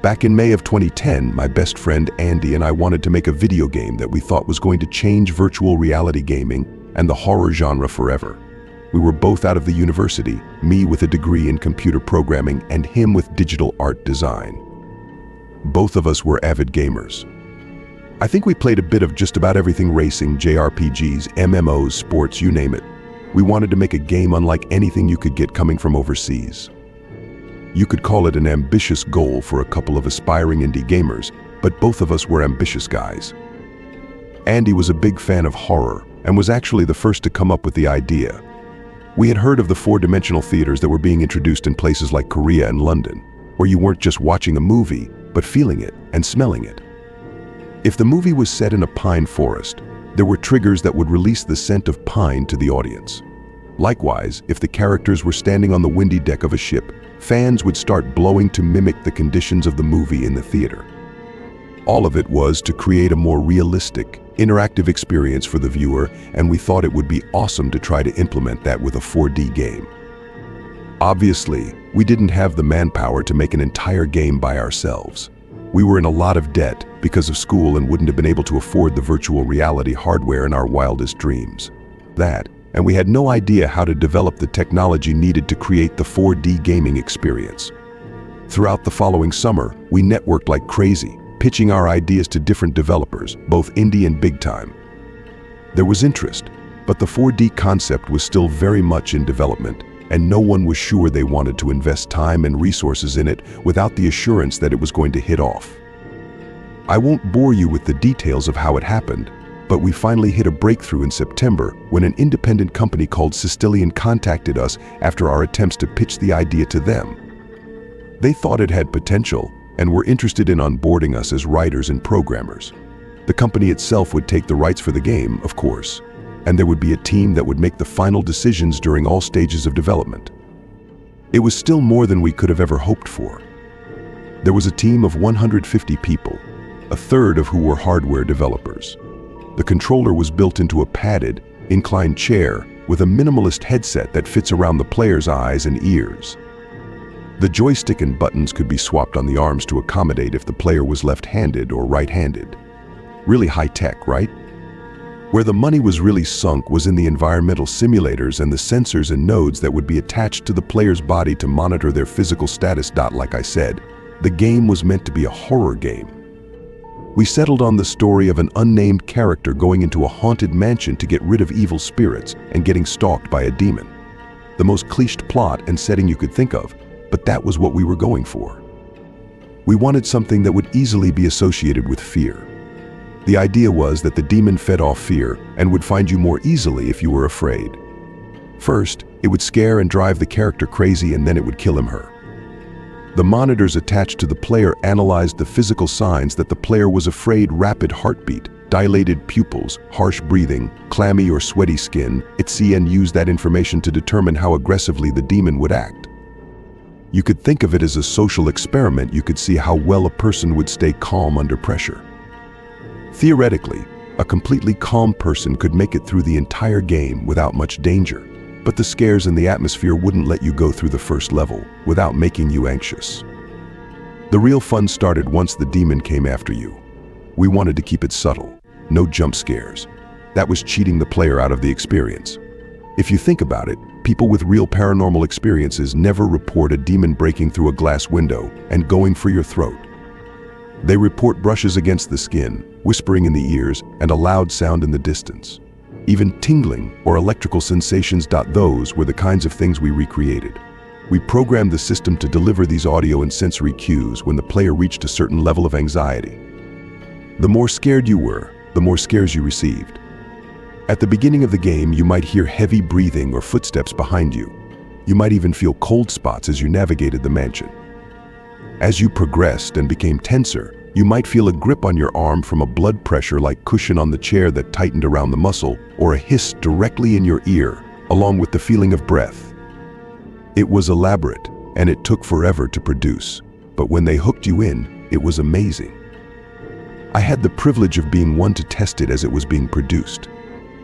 Back in May of 2010, my best friend Andy and I wanted to make a video game that we thought was going to change virtual reality gaming and the horror genre forever. We were both out of the university, me with a degree in computer programming and him with digital art design. Both of us were avid gamers. I think we played a bit of just about everything: racing, JRPGs, MMOs, sports, you name it. We wanted to make a game unlike anything you could get coming from overseas. You could call it an ambitious goal for a couple of aspiring indie gamers, but both of us were ambitious guys. Andy was a big fan of horror and was actually the first to come up with the idea. We had heard of the four-dimensional theaters that were being introduced in places like Korea and London, where you weren't just watching a movie, but feeling it and smelling it. If the movie was set in a pine forest, there were triggers that would release the scent of pine to the audience. Likewise, if the characters were standing on the windy deck of a ship, fans would start blowing to mimic the conditions of the movie in the theater. All of it was to create a more realistic, interactive experience for the viewer, and we thought it would be awesome to try to implement that with a 4D game. Obviously, we didn't have the manpower to make an entire game by ourselves. We were in a lot of debt because of school and wouldn't have been able to afford the virtual reality hardware in our wildest dreams. And we had no idea how to develop the technology needed to create the 4D gaming experience. Throughout the following summer, we networked like crazy, pitching our ideas to different developers, both indie and big time. There was interest, but the 4D concept was still very much in development, and no one was sure they wanted to invest time and resources in it without the assurance that it was going to hit off. I won't bore you with the details of how it happened, but we finally hit a breakthrough in September when an independent company called Sicilian contacted us after our attempts to pitch the idea to them. They thought it had potential and were interested in onboarding us as writers and programmers. The company itself would take the rights for the game, of course, and there would be a team that would make the final decisions during all stages of development. It was still more than we could have ever hoped for. There was a team of 150 people, a third of who were hardware developers. The controller was built into a padded, inclined chair with a minimalist headset that fits around the player's eyes and ears. The joystick and buttons could be swapped on the arms to accommodate if the player was left-handed or right-handed. Really high-tech, right? Where the money was really sunk was in the environmental simulators and the sensors and nodes that would be attached to the player's body to monitor their physical status. Like I said, the game was meant to be a horror game. We settled on the story of an unnamed character going into a haunted mansion to get rid of evil spirits and getting stalked by a demon. The most cliched plot and setting you could think of, but that was what we were going for. We wanted something that would easily be associated with fear. The idea was that the demon fed off fear and would find you more easily if you were afraid. First, it would scare and drive the character crazy, and then it would kill him/her. The monitors attached to the player analyzed the physical signs that the player was afraid: rapid heartbeat, dilated pupils, harsh breathing, clammy or sweaty skin, etc., and used that information to determine how aggressively the demon would act. You could think of it as a social experiment. You could see how well a person would stay calm under pressure. Theoretically, a completely calm person could make it through the entire game without much danger, but the scares and the atmosphere wouldn't let you go through the first level without making you anxious. The real fun started once the demon came after you. We wanted to keep it subtle, no jump scares. That was cheating the player out of the experience. If you think about it, people with real paranormal experiences never report a demon breaking through a glass window and going for your throat. They report brushes against the skin, whispering in the ears, and a loud sound in the distance. Even tingling or electrical sensations. Those were the kinds of things we recreated. We programmed the system to deliver these audio and sensory cues when the player reached a certain level of anxiety. The more scared you were, the more scares you received. At the beginning of the game, you might hear heavy breathing or footsteps behind you. You might even feel cold spots as you navigated the mansion. As you progressed and became tenser, you might feel a grip on your arm from a blood pressure-like cushion on the chair that tightened around the muscle, or a hiss directly in your ear, along with the feeling of breath. It was elaborate, and it took forever to produce, but when they hooked you in, it was amazing. I had the privilege of being one to test it as it was being produced.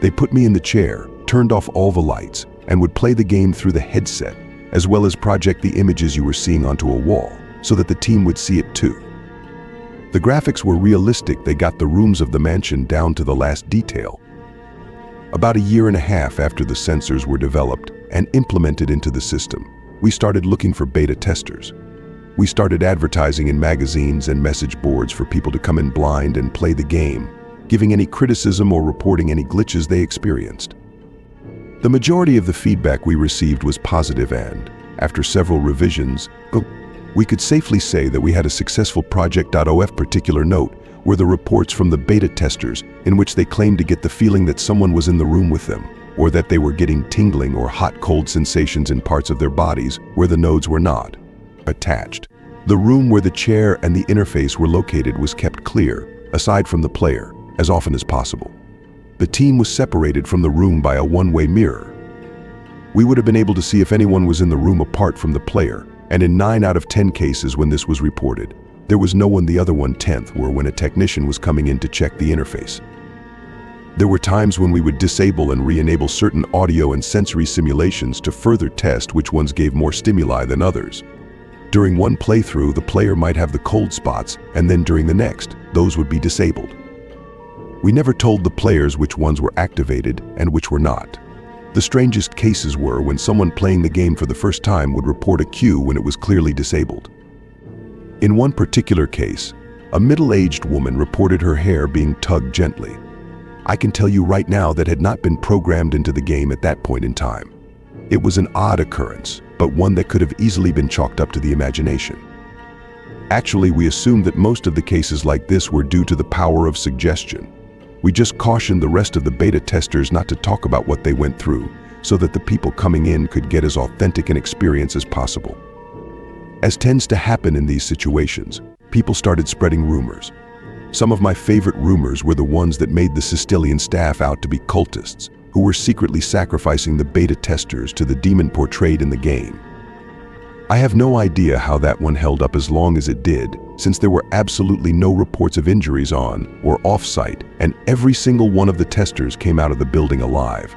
They put me in the chair, turned off all the lights, and would play the game through the headset, as well as project the images you were seeing onto a wall, so that the team would see it too. The graphics were realistic. They got the rooms of the mansion down to the last detail. About a year and a half after the sensors were developed and implemented into the system, we started looking for beta testers. We started advertising in magazines and message boards for people to come in blind and play the game, giving any criticism or reporting any glitches they experienced. The majority of the feedback we received was positive, and after several revisions, we could safely say that we had a successful project. Of particular note were the reports from the beta testers in which they claimed to get the feeling that someone was in the room with them, or that they were getting tingling or hot-cold sensations in parts of their bodies where the nodes were not attached. The room where the chair and the interface were located was kept clear, aside from the player, as often as possible. The team was separated from the room by a one-way mirror. We would have been able to see if anyone was in the room apart from the player, and in 9 out of 10 cases when this was reported, there was no one. The other 1/10 were when a technician was coming in to check the interface. There were times when we would disable and re-enable certain audio and sensory simulations to further test which ones gave more stimuli than others. During one playthrough, the player might have the cold spots, and then during the next, those would be disabled. We never told the players which ones were activated and which were not. The strangest cases were when someone playing the game for the first time would report a cue when it was clearly disabled. In one particular case, a middle-aged woman reported her hair being tugged gently. I can tell you right now that had not been programmed into the game at that point in time. It was an odd occurrence, but one that could have easily been chalked up to the imagination. Actually, we assumed that most of the cases like this were due to the power of suggestion. We just cautioned the rest of the beta testers not to talk about what they went through, so that the people coming in could get as authentic an experience as possible. As tends to happen in these situations, people started spreading rumors. Some of my favorite rumors were the ones that made the Sistelian staff out to be cultists, who were secretly sacrificing the beta testers to the demon portrayed in the game. I have no idea how that one held up as long as it did, since there were absolutely no reports of injuries on or off-site, and every single one of the testers came out of the building alive.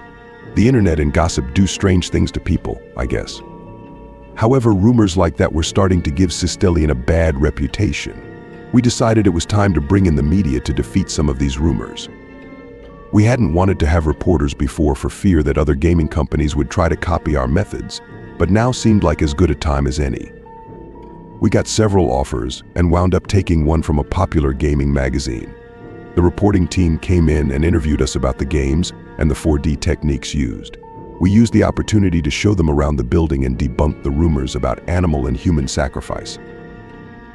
The internet and gossip do strange things to people, I guess. However, rumors like that were starting to give Sistelian a bad reputation. We decided it was time to bring in the media to defeat some of these rumors. We hadn't wanted to have reporters before for fear that other gaming companies would try to copy our methods, but now seemed like as good a time as any. We got several offers and wound up taking one from a popular gaming magazine. The reporting team came in and interviewed us about the games and the 4D techniques used. We used the opportunity to show them around the building and debunk the rumors about animal and human sacrifice.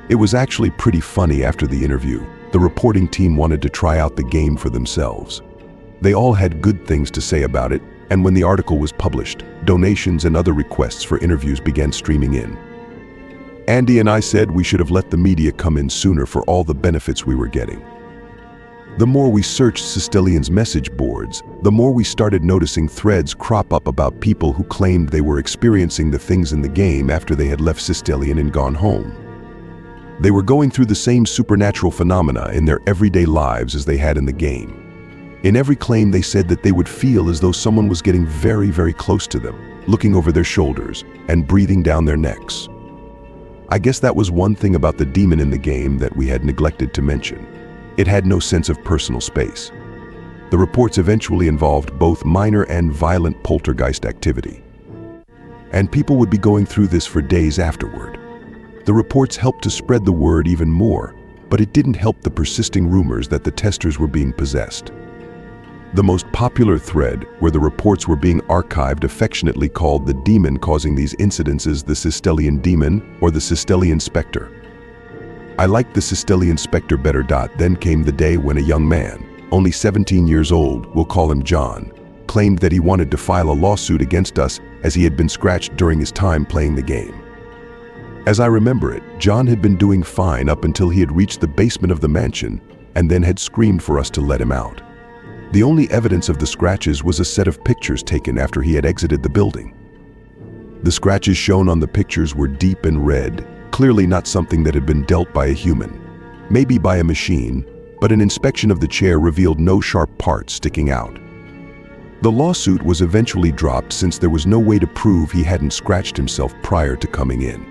It was actually pretty funny. After the interview, the reporting team wanted to try out the game for themselves. They all had good things to say about it, and when the article was published, donations and other requests for interviews began streaming in. Andy and I said we should have let the media come in sooner for all the benefits we were getting. The more we searched Sistelian's message boards, the more we started noticing threads crop up about people who claimed they were experiencing the things in the game after they had left Sistelian and gone home. They were going through the same supernatural phenomena in their everyday lives as they had in the game. In every claim, they said that they would feel as though someone was getting very, very close to them, looking over their shoulders and breathing down their necks. I guess that was one thing about the demon in the game that we had neglected to mention. It had no sense of personal space. The reports eventually involved both minor and violent poltergeist activity. And people would be going through this for days afterward. The reports helped to spread the word even more, but it didn't help the persisting rumors that the testers were being possessed. The most popular thread, where the reports were being archived, affectionately called the demon causing these incidences the Sistelian demon or the Sistelian specter. I liked the Sistelian specter better. Then came the day when a young man, only 17 years old, we'll call him John, claimed that he wanted to file a lawsuit against us as he had been scratched during his time playing the game. As I remember it, John had been doing fine up until he had reached the basement of the mansion and then had screamed for us to let him out. The only evidence of the scratches was a set of pictures taken after he had exited the building. The scratches shown on the pictures were deep and red, clearly not something that had been dealt by a human, maybe by a machine, but an inspection of the chair revealed no sharp parts sticking out. The lawsuit was eventually dropped since there was no way to prove he hadn't scratched himself prior to coming in.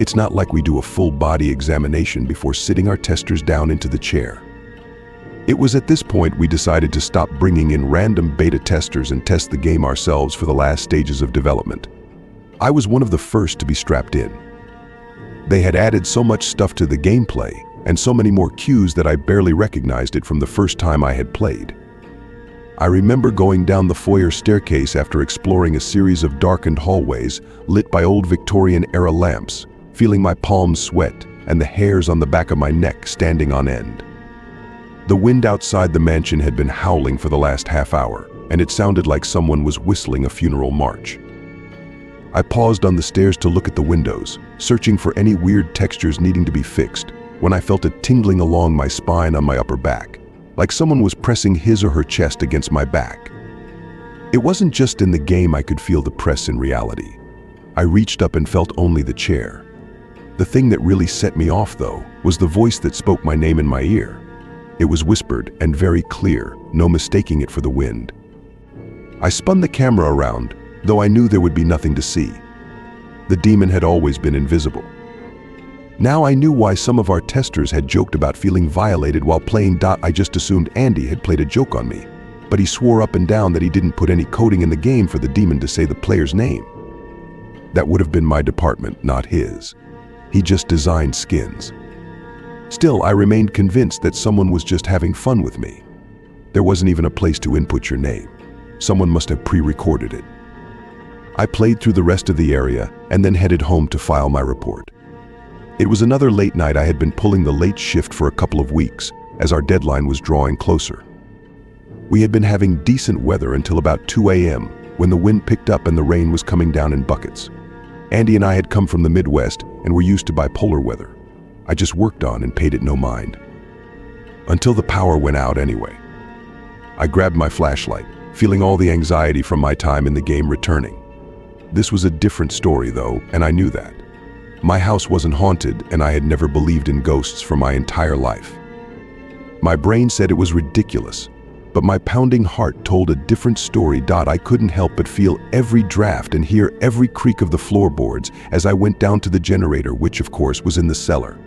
It's not like we do a full body examination before sitting our testers down into the chair. It was at this point we decided to stop bringing in random beta testers and test the game ourselves for the last stages of development. I was one of the first to be strapped in. They had added so much stuff to the gameplay and so many more cues that I barely recognized it from the first time I had played. I remember going down the foyer staircase after exploring a series of darkened hallways lit by old Victorian-era lamps, feeling my palms sweat and the hairs on the back of my neck standing on end. The wind outside the mansion had been howling for the last half hour, and it sounded like someone was whistling a funeral march. I paused on the stairs to look at the windows, searching for any weird textures needing to be fixed, when I felt a tingling along my spine on my upper back, like someone was pressing his or her chest against my back. It wasn't just in the game I could feel the press in reality. I reached up and felt only the chair. The thing that really set me off, though, was the voice that spoke my name in my ear. It was whispered and very clear, no mistaking it for the wind. I spun the camera around, though I knew there would be nothing to see. The demon had always been invisible. Now I knew why some of our testers had joked about feeling violated while playing. I just assumed Andy had played a joke on me, but he swore up and down that he didn't put any coding in the game for the demon to say the player's name. That would have been my department, not his. He just designed skins. Still, I remained convinced that someone was just having fun with me. There wasn't even a place to input your name. Someone must have pre-recorded it. I played through the rest of the area and then headed home to file my report. It was another late night. I had been pulling the late shift for a couple of weeks as our deadline was drawing closer. We had been having decent weather until about 2 a.m. when the wind picked up and the rain was coming down in buckets. Andy and I had come from the Midwest and were used to bipolar weather. I just worked on and paid it no mind. Until the power went out anyway. I grabbed my flashlight, feeling all the anxiety from my time in the game returning. This was a different story though, and I knew that. My house wasn't haunted and I had never believed in ghosts for my entire life. My brain said it was ridiculous, but my pounding heart told a different story. I couldn't help but feel every draft and hear every creak of the floorboards as I went down to the generator, which of course was in the cellar.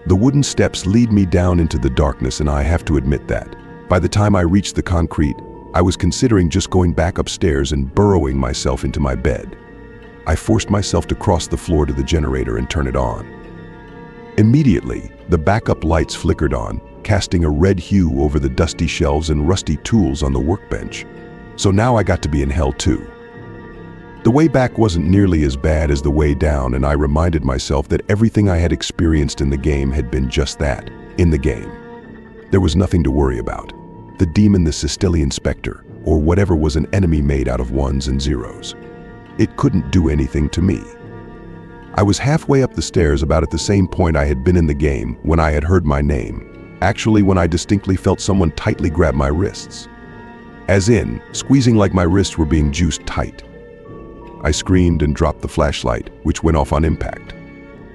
The wooden steps lead me down into the darkness, and I have to admit that, by the time I reached the concrete, I was considering just going back upstairs and burrowing myself into my bed. I forced myself to cross the floor to the generator and turn it on. Immediately, the backup lights flickered on, casting a red hue over the dusty shelves and rusty tools on the workbench. So now I got to be in hell too. The way back wasn't nearly as bad as the way down, and I reminded myself that everything I had experienced in the game had been just that, in the game. There was nothing to worry about. The demon, the Sicilian Spectre, or whatever, was an enemy made out of ones and zeros. It couldn't do anything to me. I was halfway up the stairs about at the same point I had been in the game when I had heard my name, actually when I distinctly felt someone tightly grab my wrists. As in, squeezing like my wrists were being juiced tight. I screamed and dropped the flashlight, which went off on impact.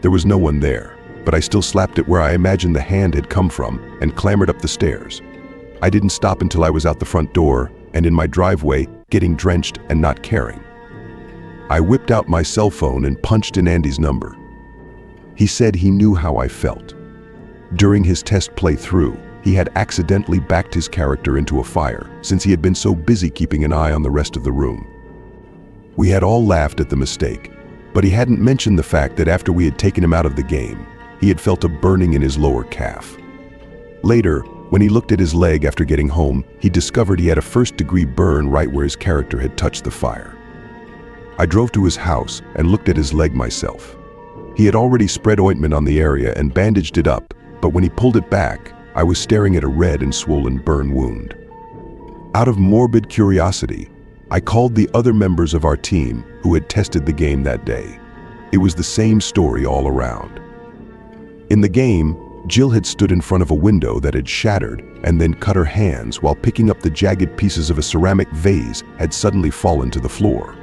There was no one there, but I still slapped it where I imagined the hand had come from and clambered up the stairs. I didn't stop until I was out the front door and in my driveway, getting drenched and not caring. I whipped out my cell phone and punched in Andy's number. He said he knew how I felt. During his test playthrough, he had accidentally backed his character into a fire since he had been so busy keeping an eye on the rest of the room. We had all laughed at the mistake, but he hadn't mentioned the fact that after we had taken him out of the game, he had felt a burning in his lower calf. Later, when he looked at his leg after getting home, he discovered he had a first-degree burn right where his character had touched the fire. I drove to his house and looked at his leg myself. He had already spread ointment on the area and bandaged it up, but when he pulled it back, I was staring at a red and swollen burn wound. Out of morbid curiosity, I called the other members of our team who had tested the game that day. It was the same story all around. In the game, Jill had stood in front of a window that had shattered and then cut her hands while picking up the jagged pieces of a ceramic vase had suddenly fallen to the floor.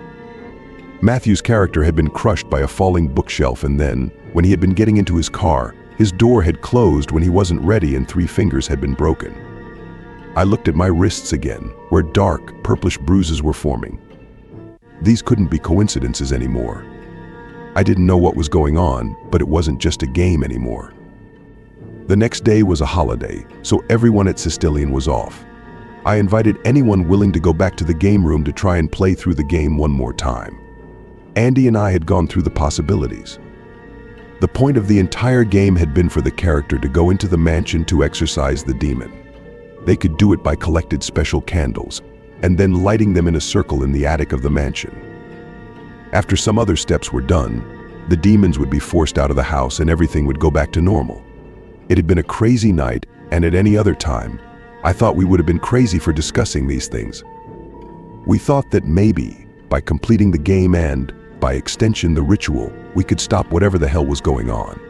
Matthew's character had been crushed by a falling bookshelf, and then, when he had been getting into his car, his door had closed when he wasn't ready and 3 fingers had been broken. I looked at my wrists again, where dark, purplish bruises were forming. These couldn't be coincidences anymore. I didn't know what was going on, but it wasn't just a game anymore. The next day was a holiday, so everyone at Sicilian was off. I invited anyone willing to go back to the game room to try and play through the game one more time. Andy and I had gone through the possibilities. The point of the entire game had been for the character to go into the mansion to exorcise the demon. They could do it by collected special candles, and then lighting them in a circle in the attic of the mansion. After some other steps were done, the demons would be forced out of the house and everything would go back to normal. It had been a crazy night, and at any other time, I thought we would have been crazy for discussing these things. We thought that maybe, by completing the game and, by extension, the ritual, we could stop whatever the hell was going on.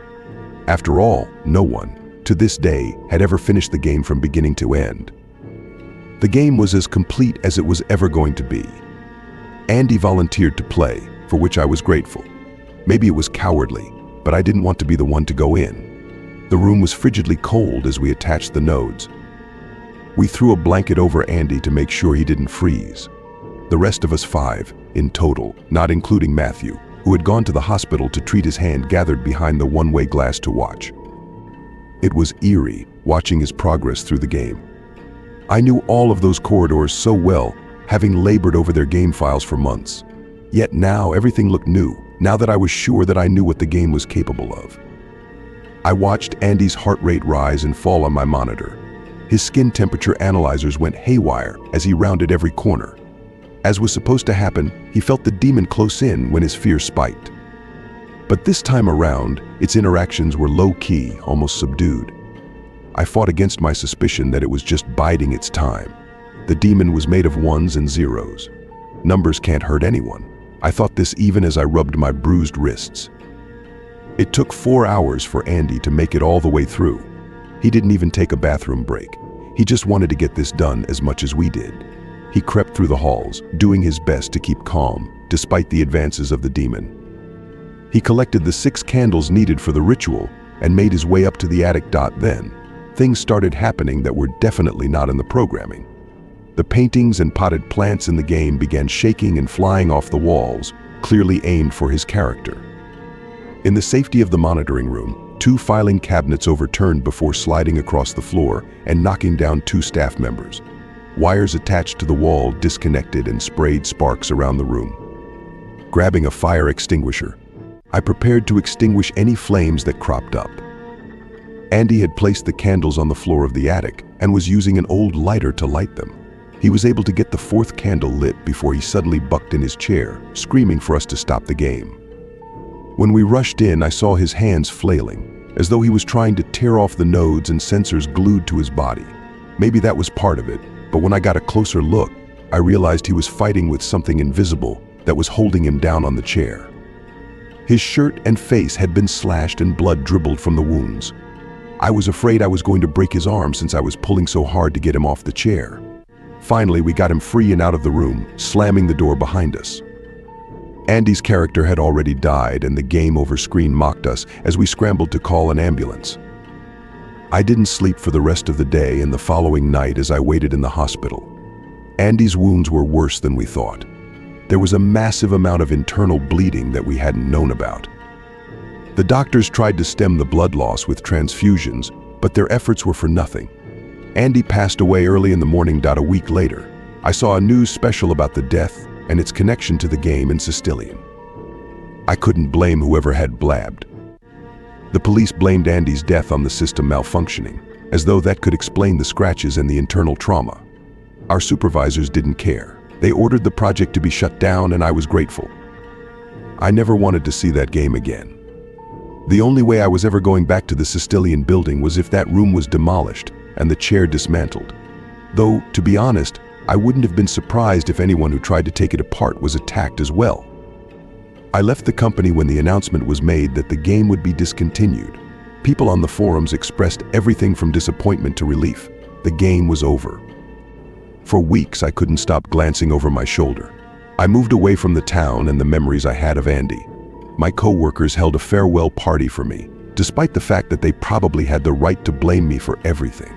After all, no one, to this day, had ever finished the game from beginning to end. The game was as complete as it was ever going to be. Andy volunteered to play, for which I was grateful. Maybe it was cowardly, but I didn't want to be the one to go in. The room was frigidly cold as we attached the nodes. We threw a blanket over Andy to make sure he didn't freeze. The rest of us 5, in total, not including Matthew, who had gone to the hospital to treat his hand, gathered behind the one-way glass to watch. It was eerie, watching his progress through the game. I knew all of those corridors so well, having labored over their game files for months. Yet now everything looked new, now that I was sure that I knew what the game was capable of. I watched Andy's heart rate rise and fall on my monitor. His skin temperature analyzers went haywire as he rounded every corner. As was supposed to happen, he felt the demon close in when his fear spiked. But this time around, its interactions were low-key, almost subdued. I fought against my suspicion that it was just biding its time. The demon was made of ones and zeros. Numbers can't hurt anyone. I thought this even as I rubbed my bruised wrists. It took 4 hours for Andy to make it all the way through. He didn't even take a bathroom break. He just wanted to get this done as much as we did. He crept through the halls, doing his best to keep calm, despite the advances of the demon. He collected the 6 candles needed for the ritual and made his way up to the attic. Then, things started happening that were definitely not in the programming. The paintings and potted plants in the game began shaking and flying off the walls, clearly aimed for his character. In the safety of the monitoring room, 2 filing cabinets overturned before sliding across the floor and knocking down 2 staff members. Wires attached to the wall disconnected and sprayed sparks around the room. Grabbing a fire extinguisher, I prepared to extinguish any flames that cropped up. Andy had placed the candles on the floor of the attic and was using an old lighter to light them. He was able to get the 4th candle lit before he suddenly bucked in his chair, screaming for us to stop the game. When we rushed in, I saw his hands flailing, as though he was trying to tear off the nodes and sensors glued to his body. Maybe that was part of it, but when I got a closer look, I realized he was fighting with something invisible that was holding him down on the chair. His shirt and face had been slashed and blood dribbled from the wounds. I was afraid I was going to break his arm since I was pulling so hard to get him off the chair. Finally, we got him free and out of the room, slamming the door behind us. Andy's character had already died, and the game over screen mocked us as we scrambled to call an ambulance. I didn't sleep for the rest of the day and the following night as I waited in the hospital. Andy's wounds were worse than we thought. There was a massive amount of internal bleeding that we hadn't known about. The doctors tried to stem the blood loss with transfusions, but their efforts were for nothing. Andy passed away early in the morning. A week later, I saw a news special about the death and its connection to the game in Sicilian. I couldn't blame whoever had blabbed. The police blamed Andy's death on the system malfunctioning, as though that could explain the scratches and the internal trauma. Our supervisors didn't care. They ordered the project to be shut down, and I was grateful. I never wanted to see that game again. The only way I was ever going back to the Sicilian building was if that room was demolished and the chair dismantled. Though, to be honest, I wouldn't have been surprised if anyone who tried to take it apart was attacked as well. I left the company when the announcement was made that the game would be discontinued. People on the forums expressed everything from disappointment to relief. The game was over. For weeks, I couldn't stop glancing over my shoulder. I moved away from the town and the memories I had of Andy. My co-workers held a farewell party for me, despite the fact that they probably had the right to blame me for everything.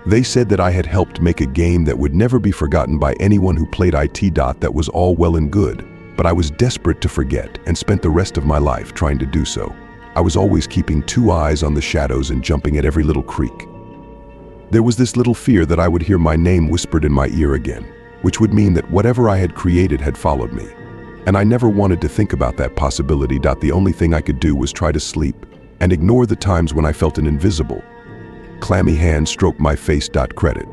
They said that I had helped make a game that would never be forgotten by anyone who played it. That was all well and good, but I was desperate to forget and spent the rest of my life trying to do so. I was always keeping two eyes on the shadows and jumping at every little creak. There was this little fear that I would hear my name whispered in my ear again, which would mean that whatever I had created had followed me. And I never wanted to think about that possibility. The only thing I could do was try to sleep and ignore the times when I felt an invisible, clammy hand stroke my face. Credit.